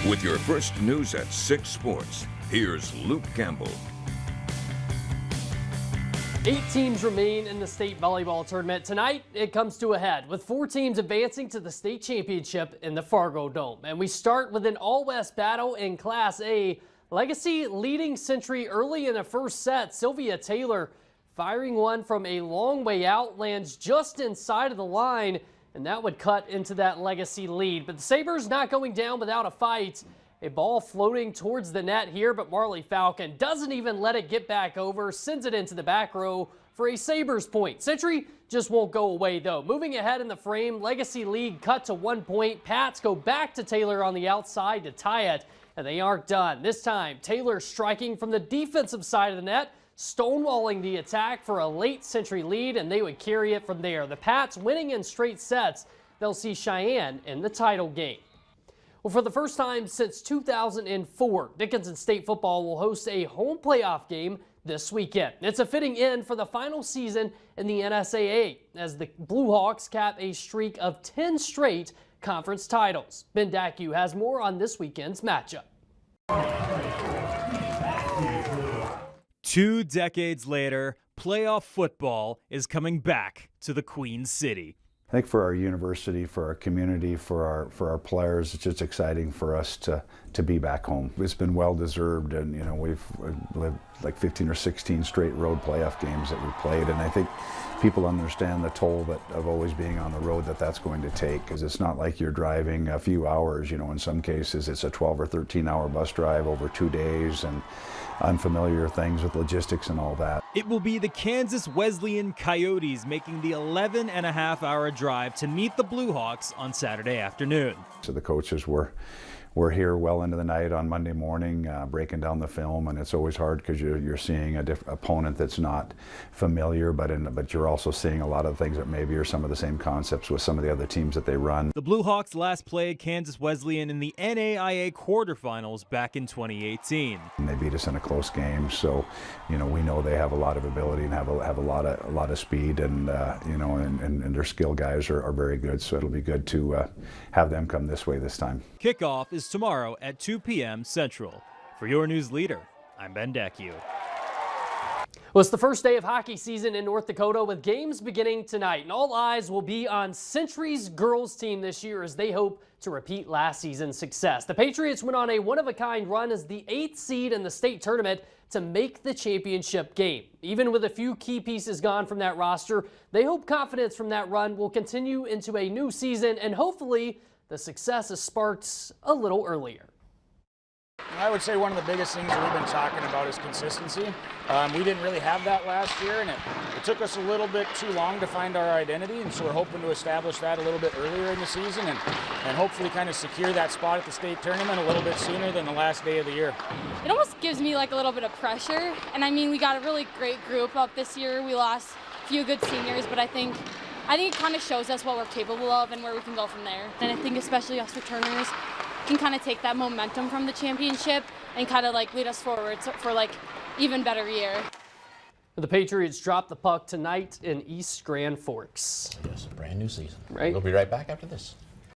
With your first news at 6 Sports, here's Luke Campbell. 8 teams remain in the state volleyball tournament. Tonight, it comes to a head with 4 teams advancing to the state championship in the Fargo Dome. And we start with an all-west battle in Class A. Legacy leading Century early in the first set. Sylvia Taylor firing one from a long way out, lands just inside of the line, and that would cut into that Legacy lead. But the Sabres not going down without a fight. A ball floating towards the net here, but Marley Falcon doesn't even let it get back over, sends it into the back row for a Sabres point. Century just won't go away, though. Moving ahead in the frame, Legacy lead cut to 1 point. Pats go back to Taylor on the outside to tie it, and they aren't done. This time, Taylor striking from the defensive side of the net, stonewalling the attack for a late Century lead, and they would carry it from there. The Pats winning in straight sets. They'll see Cheyenne in the title game. Well, for the first time since 2004, Dickinson State football will host a home playoff game this weekend. It's a fitting end for the final season in the NSAA as the Blue Hawks cap a streak of 10 straight conference titles. Ben Dacu has more on this weekend's matchup. 2 decades later, playoff football is coming back to the Queen City. I think for our university, for our community, for our players, it's just exciting for us to be back home. It's been well deserved, and you know we've lived like 15 or 16 straight road playoff games that we played, and I think people understand the toll of always being on the road that's going to take, because it's not like you're driving a few hours. You know, in some cases it's a 12 or 13-hour bus drive over 2 days, and unfamiliar things with logistics and all that. It will be the Kansas Wesleyan Coyotes making the 11.5-hour drive to meet the Blue Hawks on Saturday afternoon. So the coaches were here well into the night on Monday morning, breaking down the film, and it's always hard because you're seeing a different opponent that's not familiar, but you're also seeing a lot of things that maybe are some of the same concepts with some of the other teams that they run. The Blue Hawks last played Kansas Wesleyan in the NAIA quarterfinals back in 2018. And they beat us in a close game, so you know we know they have a lot of ability and have a lot of speed, and you know, and their skill guys are very good. So it'll be good to have them come this way this time. Kickoff is tomorrow at 2 p.m. Central. For your news leader, I'm Ben Dacu. Well, it's the first day of hockey season in North Dakota with games beginning tonight, and all eyes will be on Century's girls team this year as they hope to repeat last season's success. The Patriots went on a one-of-a-kind run as the 8th seed in the state tournament to make the championship game. Even with a few key pieces gone from that roster, they hope confidence from that run will continue into a new season, and hopefully the success is sparked a little earlier. I would say one of the biggest things that we've been talking about is consistency. We didn't really have that last year, and it took us a little bit too long to find our identity, and so we're hoping to establish that a little bit earlier in the season and hopefully kind of secure that spot at the state tournament a little bit sooner than the last day of the year. It almost gives me like a little bit of pressure, and I mean we got a really great group up this year. We lost a few good seniors, but I think it kind of shows us what we're capable of and where we can go from there. And I think especially us returners can kind of take that momentum from the championship and kind of like lead us forward for like even better year. The Patriots drop the puck tonight in East Grand Forks. Yes, a brand new season. Right. We'll be right back after this.